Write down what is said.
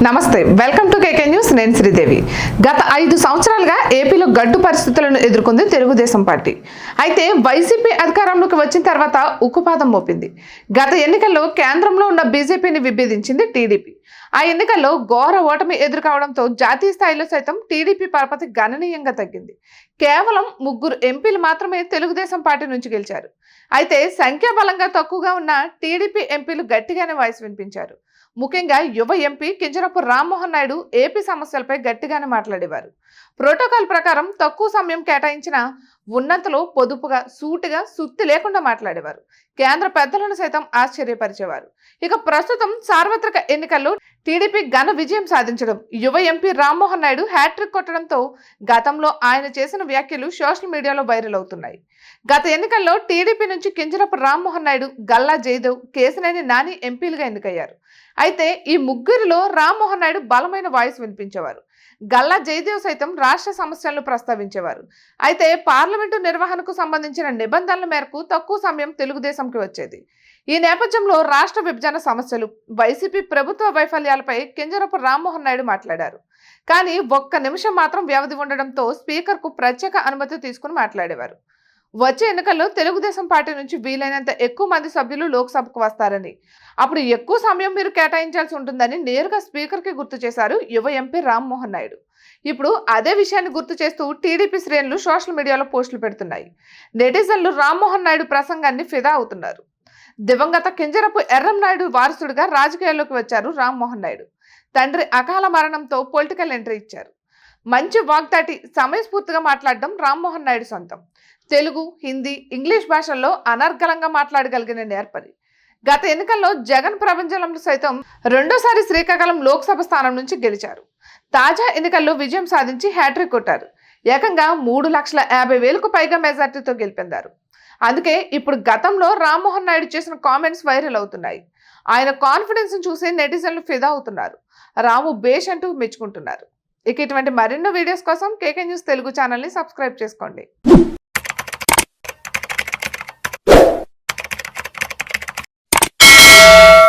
నమస్తే welcome to KK news నేను శ్రీదేవి గత 5 సంవత్సరాలుగా ఏపీలో గడ్డు పరిస్థితులను ఎదుర్కొంది తెలుగుదేశం పార్టీ అయితే వైసీపీ అధికారంలోకి వచ్చిన తర్వాత ఉక్కుపాదం మోపింది గత ఎన్నికల్లో కేంద్రంలో ఉన్న బీజేపీని విభేదించింది టీడీపీ ఆ ఎన్నికల్లో ఘోర ఓటమి ఎదుర్కోవడంతో జాతీయ స్థాయిలో సైతం టీడీపీ పరపతి గణనీయంగా తగ్గింది కేవలం 3 ఎంపీలు మాత్రమే తెలుగుదేశం పార్టీ నుంచి గెలిచారు అయితే సంఖ్యాబలంగా తక్కువగా ఉన్న టీడీపీ ఎంపీలు గట్టిగానే వాయిస్ వినిపించారు ముఖ్యంగా యువ ఎంపీ కింజరాపు రామ్మోహన్ నాయుడు ఏపీ సమస్యలపై గట్టిగానే మాట్లాడేవారు ప్రోటోకాల్ ప్రకారం తక్కువ సమయం కేటాయించిన ఉన్నంతలో పొదుపుగా సూటిగా సుత్తి లేకుండా మాట్లాడేవారు కేంద్ర పెద్దలను సైతం ఆశ్చర్యపరిచేవారు ఇక ప్రస్తుతం సార్వత్రిక ఎన్నికల్లో టీడీపీ ఘన విజయం సాధించడం యువ ఎంపీ రామ్మోహన్ నాయుడు హ్యాట్రిక్ కొట్టడంతో గతంలో ఆయన చేసిన వ్యాఖ్యలు సోషల్ మీడియాలో వైరల్ అవుతున్నాయి గత ఎన్నికల్లో టీడీపీ నుంచి కింజరాపు రామ్మోహన్ నాయుడు గల్లా జయదేవ్ కేశినేని నాని ఎంపీలుగా ఎన్నికయ్యారు అయితే ఈ ముగ్గురిలో రామ్మోహన్ నాయుడు బలమైన వాయిస్ వినిపించేవారు గల్లా జయదేవ్ సైతం రాష్ట్ర సమస్యలను ప్రస్తావించేవారు అయితే పార్లమెంటు నిర్వహణకు సంబంధించిన నిబంధనల మేరకు తక్కువ సమయం తెలుగుదేశంకి వచ్చేది ఈ నేపథ్యంలో రాష్ట్ర విభజన సమస్యలు వైసీపీ ప్రభుత్వ వైఫల్యాలపై కింజరాపు రామ్మోహన్ నాయుడు మాట్లాడారు కానీ ఒక్క నిమిషం మాత్రం వ్యవధి ఉండడంతో స్పీకర్కు ప్రత్యేక అనుమతి తీసుకుని మాట్లాడేవారు వచ్చే ఎన్నికల్లో తెలుగుదేశం పార్టీ నుంచి వీలైనంత ఎక్కువ మంది సభ్యులు లోక్సభకు వస్తారని అప్పుడు ఎక్కువ సమయం మీరు కేటాయించాల్సి ఉంటుందని నేరుగా స్పీకర్కి గుర్తు చేశారు యువ ఎంపీ రామ్మోహన్ నాయుడు ఇప్పుడు అదే విషయాన్ని గుర్తు చేస్తూ టీడీపీ శ్రేణులు సోషల్ మీడియాలో పోస్టులు పెడుతున్నాయి నెటిజన్లు రామ్మోహన్ నాయుడు ప్రసంగాన్ని ఫిదా అవుతున్నారు దివంగత కింజరపు ఎర్రం నాయుడు వారసుడిగా రాజకీయాల్లోకి వచ్చారు రామ్మోహన్ నాయుడు తండ్రి అకాల మరణంతో పొలిటికల్ ఎంట్రీ ఇచ్చారు మంచి వాగ్దాటి సమయస్ఫూర్తిగా మాట్లాడడం రామ్మోహన్ నాయుడు సొంతం తెలుగు హిందీ ఇంగ్లీష్ భాషల్లో అనర్గళంగా మాట్లాడగలిగిన నేర్పరి గత ఎన్నికల్లో జగన్ ప్రపంచంలో సైతం రెండోసారి శ్రీకాకుళం లోక్సభ స్థానం నుంచి గెలిచారు తాజా ఎన్నికల్లో విజయం సాధించి హ్యాట్రిక్ కొట్టారు ఏకంగా 3,50,000కు పైగా మెజార్టీతో గెలిపొందారు అందుకే ఇప్పుడు గతంలో రామ్మోహన్ నాయుడు చేసిన కామెంట్స్ వైరల్ అవుతున్నాయి ఆయన కాన్ఫిడెన్స్ చూసి నెటిజన్లు ఫిదా అవుతున్నారు రాము బేష్ అంటూ మెచ్చుకుంటున్నారు ఇక ఇటువంటి మరిన్నో వీడియోస్ కోసం కేకే న్యూస్ తెలుగు ఛానల్ని సబ్స్క్రైబ్ చేసుకోండి